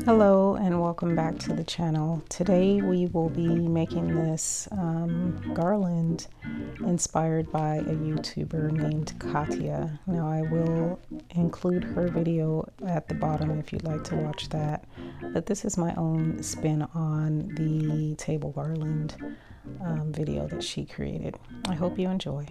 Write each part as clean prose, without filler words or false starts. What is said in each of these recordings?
Hello and welcome back to the channel. Today we will be making this garland inspired by a YouTuber named Katia. Now I will include her video at the bottom if you'd like to watch that, but this is my own spin on the table garland video that she created. I hope you enjoy.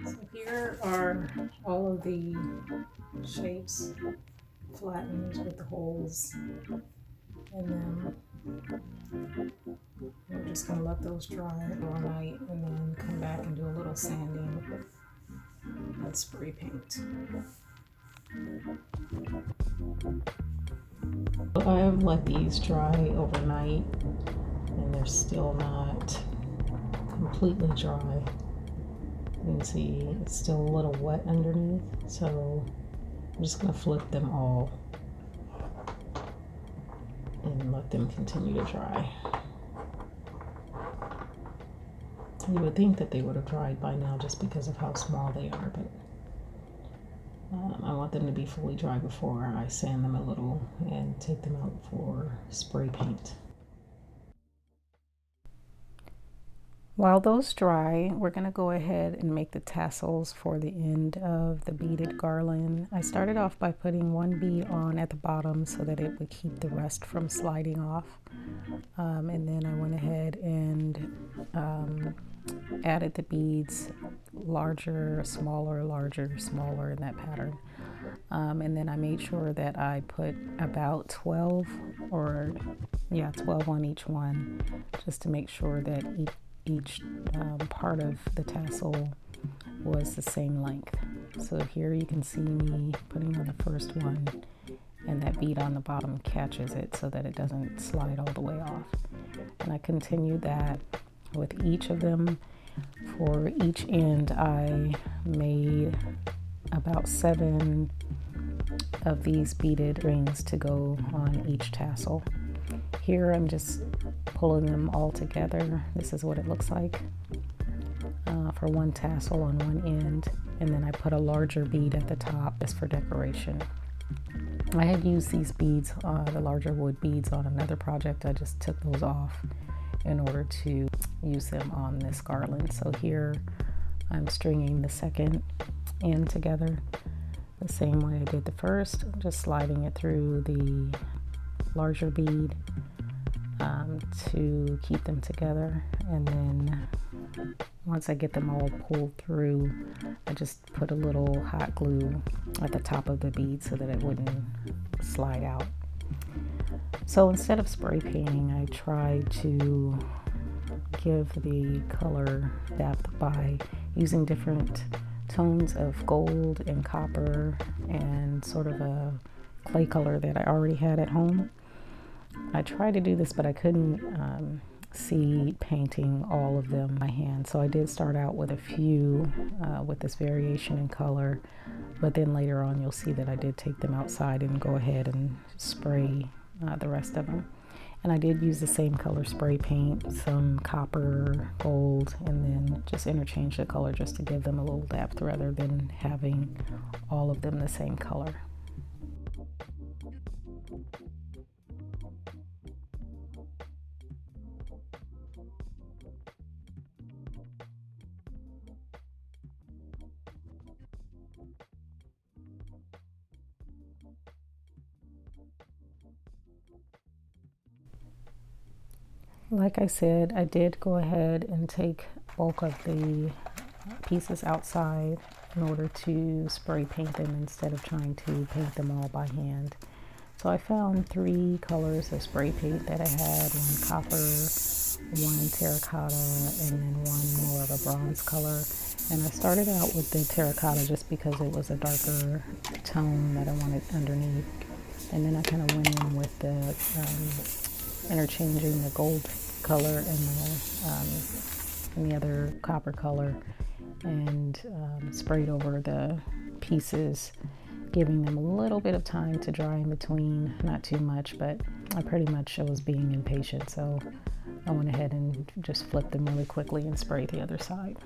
So here are all of the shapes flattened with the holes in them. We're just going to let those dry overnight and then come back and do a little sanding with spray paint. I have let these dry overnight and they're still not completely dry. You can see it's still a little wet underneath, so I'm just going to flip them all and let them continue to dry. You would think that they would have dried by now just because of how small they are, but I want them to be fully dry before I sand them a little and take them out for spray paint. While those dry, we're going to go ahead and make the tassels for the end of the beaded garland. I started off by putting one bead on at the bottom so that it would keep the rest from sliding off. And then I went ahead and added the beads larger, smaller, larger, smaller in that pattern. And then I made sure that I put about 12 on each one, just to make sure that each part of the tassel was the same length. So here you can see me putting on the first one, and that bead on the bottom catches it so that it doesn't slide all the way off. And I continued that with each of them. For each end I made about 7 of these beaded rings to go on each tassel. Here I'm just pulling them all together. This is what it looks like for one tassel on one end, and then I put a larger bead at the top just for decoration. I had used these beads, the larger wood beads, on another project. I just took those off in order to use them on this garland. So here I'm stringing the second end together the same way I did the first, just sliding it through the larger bead to keep them together. And then once I get them all pulled through, I just put a little hot glue at the top of the bead so that it wouldn't slide out. So instead of spray painting, I tried to give the color depth by using different tones of gold and copper and sort of a clay color that I already had at home. I tried to do this, but I couldn't see painting all of them by hand. So I did start out with a few with this variation in color, but then later on you'll see that I did take them outside and go ahead and spray the rest of them. And I did use the same color spray paint, some copper, gold, and then just interchange the color just to give them a little depth rather than having all of them the same color. Like I said, I did go ahead and take bulk of the pieces outside in order to spray paint them instead of trying to paint them all by hand. So I found 3 colors of spray paint that I had, one copper, one terracotta, and then one more of a bronze color. And I started out with the terracotta just because it was a darker tone that I wanted underneath. And then I kind of went in with the interchanging the gold color and the other copper color, and sprayed over the pieces, giving them a little bit of time to dry in between, not too much, but I was being impatient, so I went ahead and just flipped them really quickly and sprayed the other side.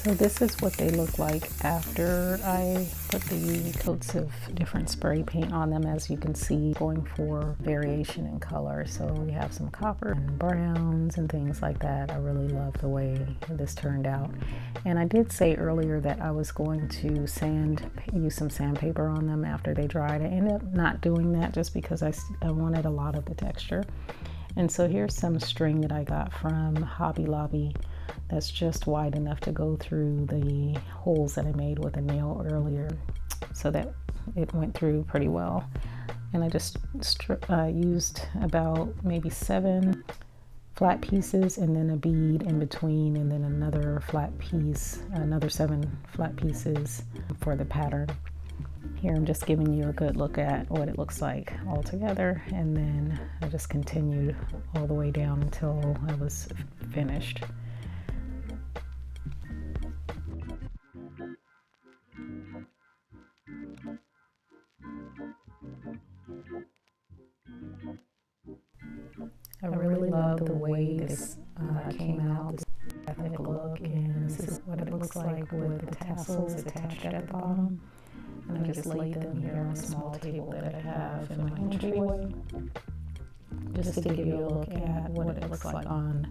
So this is what they look like after I put the coats of different spray paint on them. As you can see, going for variation in color. So we have some copper and browns and things like that. I really love the way this turned out. And I did say earlier that I was going to use some sandpaper on them after they dried. I ended up not doing that just because I wanted a lot of the texture. And so here's some string that I got from Hobby Lobby that's just wide enough to go through the holes that I made with a nail earlier, so that it went through pretty well. And I just used about maybe 7 flat pieces and then a bead in between, and then another flat piece, another 7 flat pieces for the pattern. Here I'm just giving you a good look at what it looks like all together, and then I just continued all the way down until I was finished. I really love the way this came out, this ethnic look, and this is what it looks like with the tassels attached at the bottom. And I just laid them here on a small table that I have in my entryway, just to give you a look at what it looks like on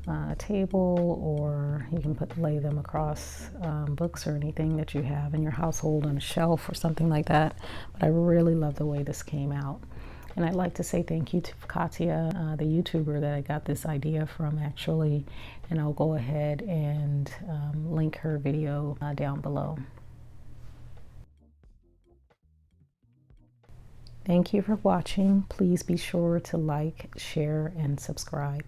a table, or you can lay them across books or anything that you have in your household on a shelf or something like that. But I really love the way this came out. And I'd like to say thank you to Katia, the YouTuber that I got this idea from actually, and I'll go ahead and link her video down below. Thank you for watching. Please be sure to like, share, and subscribe.